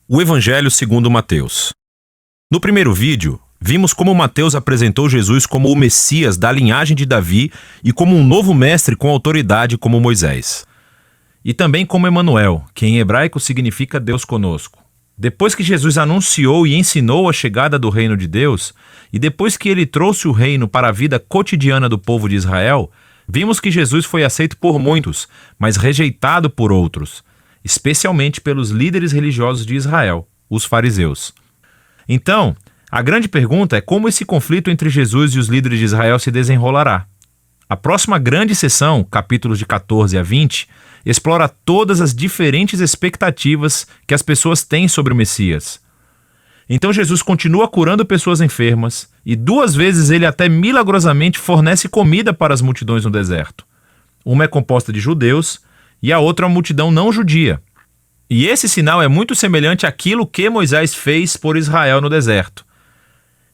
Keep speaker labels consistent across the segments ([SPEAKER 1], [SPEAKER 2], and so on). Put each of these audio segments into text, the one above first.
[SPEAKER 1] O Evangelho segundo Mateus. No primeiro vídeo, vimos como Mateus apresentou Jesus como o Messias da linhagem de Davi e como um novo mestre com autoridade como Moisés. E também como Emanuel, que em hebraico significa Deus conosco. Depois que Jesus anunciou e ensinou a chegada do reino de Deus, e depois que ele trouxe o reino para a vida cotidiana do povo de Israel, vimos que Jesus foi aceito por muitos, mas rejeitado por outros, especialmente pelos líderes religiosos de Israel, os fariseus. Então, a grande pergunta é como esse conflito entre Jesus e os líderes de Israel se desenrolará. A próxima grande sessão, capítulos de 14 a 20, explora todas as diferentes expectativas que as pessoas têm sobre o Messias. Então Jesus continua curando pessoas enfermas e 2 vezes ele até milagrosamente fornece comida para as multidões no deserto. Uma é composta de judeus e a outra é uma multidão não judia. E esse sinal é muito semelhante àquilo que Moisés fez por Israel no deserto.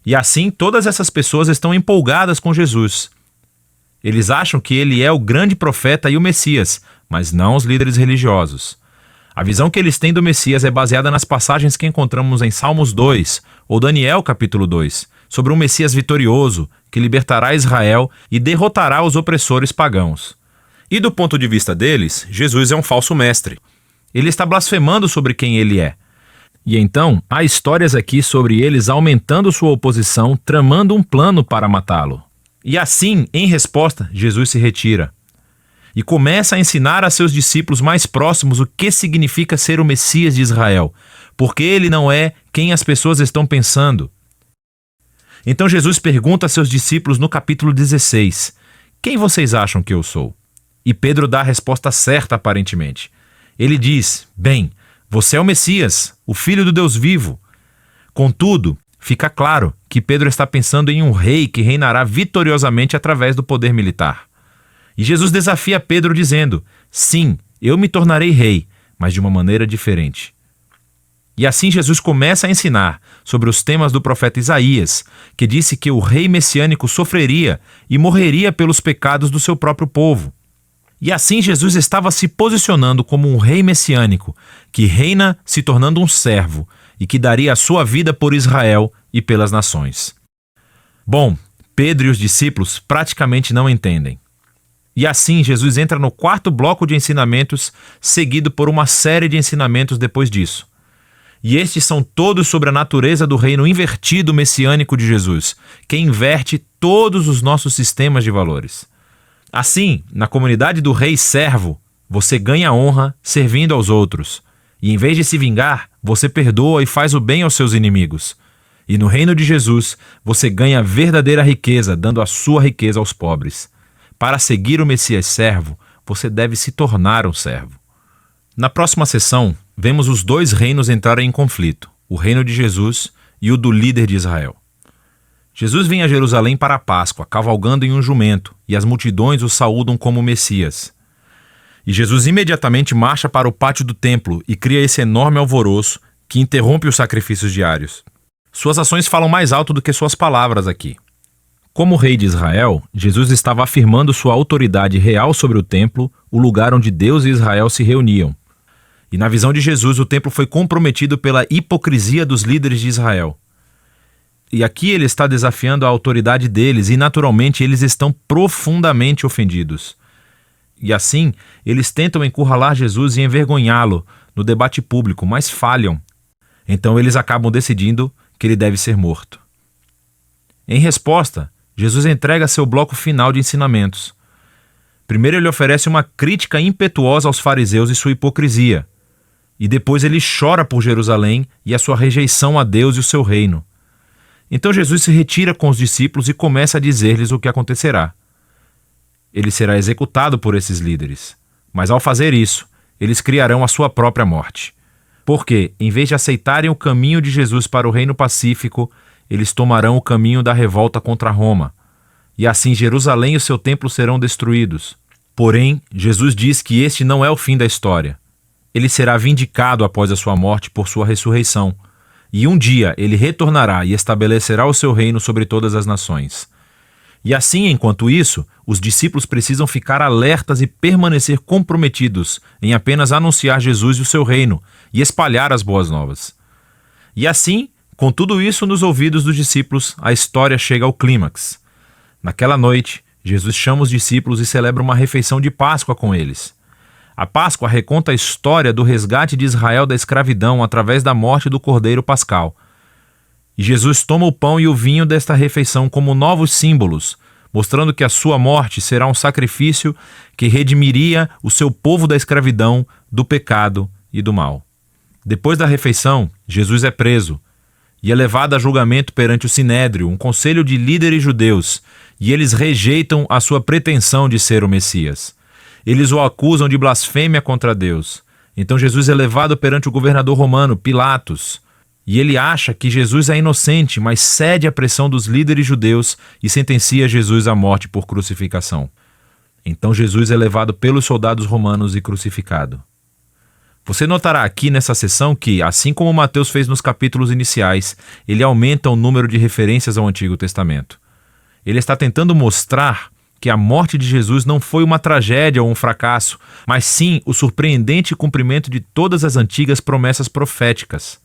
[SPEAKER 1] E assim todas essas pessoas estão empolgadas com Jesus. Eles acham que ele é o grande profeta e o Messias, mas não os líderes religiosos. A visão que eles têm do Messias é baseada nas passagens que encontramos em Salmos 2 ou Daniel capítulo 2, sobre um Messias vitorioso que libertará Israel e derrotará os opressores pagãos. E do ponto de vista deles, Jesus é um falso mestre. Ele está blasfemando sobre quem ele é. E então, há histórias aqui sobre eles aumentando sua oposição, tramando um plano para matá-lo. E assim, em resposta, Jesus se retira. E começa a ensinar a seus discípulos mais próximos o que significa ser o Messias de Israel, porque ele não é quem as pessoas estão pensando. Então Jesus pergunta a seus discípulos no capítulo 16, quem vocês acham que eu sou? E Pedro dá a resposta certa aparentemente. Ele diz, bem, você é o Messias, o Filho do Deus vivo. Contudo, fica claro que Pedro está pensando em um rei que reinará vitoriosamente através do poder militar. E Jesus desafia Pedro dizendo, sim, eu me tornarei rei, mas de uma maneira diferente. E assim Jesus começa a ensinar sobre os temas do profeta Isaías, que disse que o rei messiânico sofreria e morreria pelos pecados do seu próprio povo. E assim Jesus estava se posicionando como um rei messiânico, que reina se tornando um servo e que daria a sua vida por Israel e pelas nações. Bom, Pedro e os discípulos praticamente não entendem. E assim Jesus entra no 4º bloco de ensinamentos, seguido por uma série de ensinamentos depois disso. E estes são todos sobre a natureza do reino invertido messiânico de Jesus, que inverte todos os nossos sistemas de valores. Assim, na comunidade do rei servo, você ganha honra servindo aos outros. E em vez de se vingar, você perdoa e faz o bem aos seus inimigos. E no reino de Jesus, você ganha verdadeira riqueza, dando a sua riqueza aos pobres. Para seguir o Messias servo, você deve se tornar um servo. Na próxima sessão, vemos os 2 reinos entrarem em conflito, o reino de Jesus e o do líder de Israel. Jesus vem a Jerusalém para a Páscoa, cavalgando em um jumento, e as multidões o saúdam como Messias. E Jesus imediatamente marcha para o pátio do templo e cria esse enorme alvoroço que interrompe os sacrifícios diários. Suas ações falam mais alto do que suas palavras aqui. Como rei de Israel, Jesus estava afirmando sua autoridade real sobre o templo, o lugar onde Deus e Israel se reuniam. E na visão de Jesus, o templo foi comprometido pela hipocrisia dos líderes de Israel. E aqui ele está desafiando a autoridade deles e, naturalmente, eles estão profundamente ofendidos. E assim, eles tentam encurralar Jesus e envergonhá-lo no debate público, mas falham. Então eles acabam decidindo que ele deve ser morto. Em resposta, Jesus entrega seu bloco final de ensinamentos. Primeiro ele oferece uma crítica impetuosa aos fariseus e sua hipocrisia. E depois ele chora por Jerusalém e a sua rejeição a Deus e o seu reino. Então Jesus se retira com os discípulos e começa a dizer-lhes o que acontecerá. Ele será executado por esses líderes, mas ao fazer isso, eles criarão a sua própria morte. Porque, em vez de aceitarem o caminho de Jesus para o reino pacífico, eles tomarão o caminho da revolta contra Roma. E assim Jerusalém e o seu templo serão destruídos. Porém, Jesus diz que este não é o fim da história. Ele será vindicado após a sua morte por sua ressurreição. E um dia ele retornará e estabelecerá o seu reino sobre todas as nações. E assim, enquanto isso, os discípulos precisam ficar alertas e permanecer comprometidos em apenas anunciar Jesus e o seu reino e espalhar as boas novas. E assim, com tudo isso nos ouvidos dos discípulos, a história chega ao clímax. Naquela noite, Jesus chama os discípulos e celebra uma refeição de Páscoa com eles. A Páscoa reconta a história do resgate de Israel da escravidão através da morte do Cordeiro Pascal. E Jesus toma o pão e o vinho desta refeição como novos símbolos, mostrando que a sua morte será um sacrifício que redimiria o seu povo da escravidão, do pecado e do mal. Depois da refeição, Jesus é preso e é levado a julgamento perante o Sinédrio, um conselho de líderes judeus, e eles rejeitam a sua pretensão de ser o Messias. Eles o acusam de blasfêmia contra Deus. Então Jesus é levado perante o governador romano, Pilatos, e ele acha que Jesus é inocente, mas cede à pressão dos líderes judeus e sentencia Jesus à morte por crucificação. Então Jesus é levado pelos soldados romanos e crucificado. Você notará aqui nessa seção que, assim como Mateus fez nos capítulos iniciais, ele aumenta o número de referências ao Antigo Testamento. Ele está tentando mostrar que a morte de Jesus não foi uma tragédia ou um fracasso, mas sim o surpreendente cumprimento de todas as antigas promessas proféticas.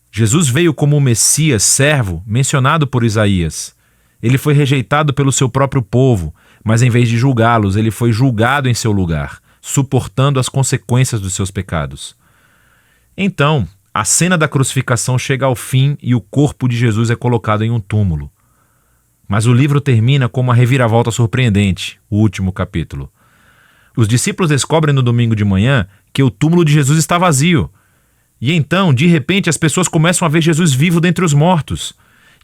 [SPEAKER 1] Jesus veio como o Messias servo mencionado por Isaías. Ele foi rejeitado pelo seu próprio povo, mas em vez de julgá-los, ele foi julgado em seu lugar, suportando as consequências dos seus pecados. Então, a cena da crucificação chega ao fim e o corpo de Jesus é colocado em um túmulo. Mas o livro termina com uma reviravolta surpreendente, o último capítulo. Os discípulos descobrem no domingo de manhã que o túmulo de Jesus está vazio. E então, de repente, as pessoas começam a ver Jesus vivo dentre os mortos.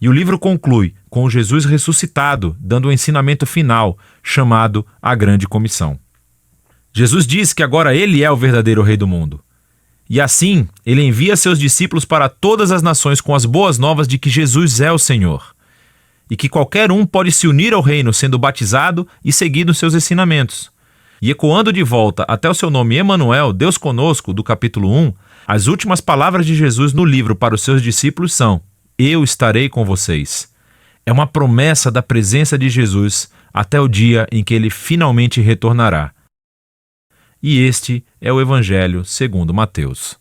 [SPEAKER 1] E o livro conclui com Jesus ressuscitado, dando um ensinamento final, chamado a Grande Comissão. Jesus diz que agora ele é o verdadeiro rei do mundo. E assim, ele envia seus discípulos para todas as nações com as boas novas de que Jesus é o Senhor. E que qualquer um pode se unir ao reino sendo batizado e seguindo seus ensinamentos. E ecoando de volta até o seu nome Emanuel, Deus conosco, do capítulo 1, as últimas palavras de Jesus no livro para os seus discípulos são: eu estarei com vocês. É uma promessa da presença de Jesus até o dia em que ele finalmente retornará. E este é o Evangelho segundo Mateus.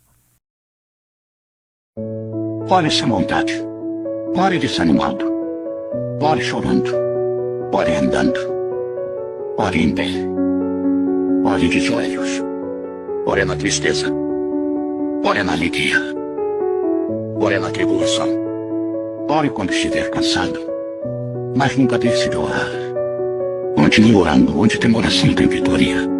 [SPEAKER 2] Pare-se à vontade. Pare desanimado. Pare chorando. Pare andando. Pare em pé. Pare de joelhos. Pare na tristeza. Pare na alegria. Pare na tribulação. Ore quando estiver cansado. Mas nunca deixe de orar. Continue orando onde tem oração tem vitória.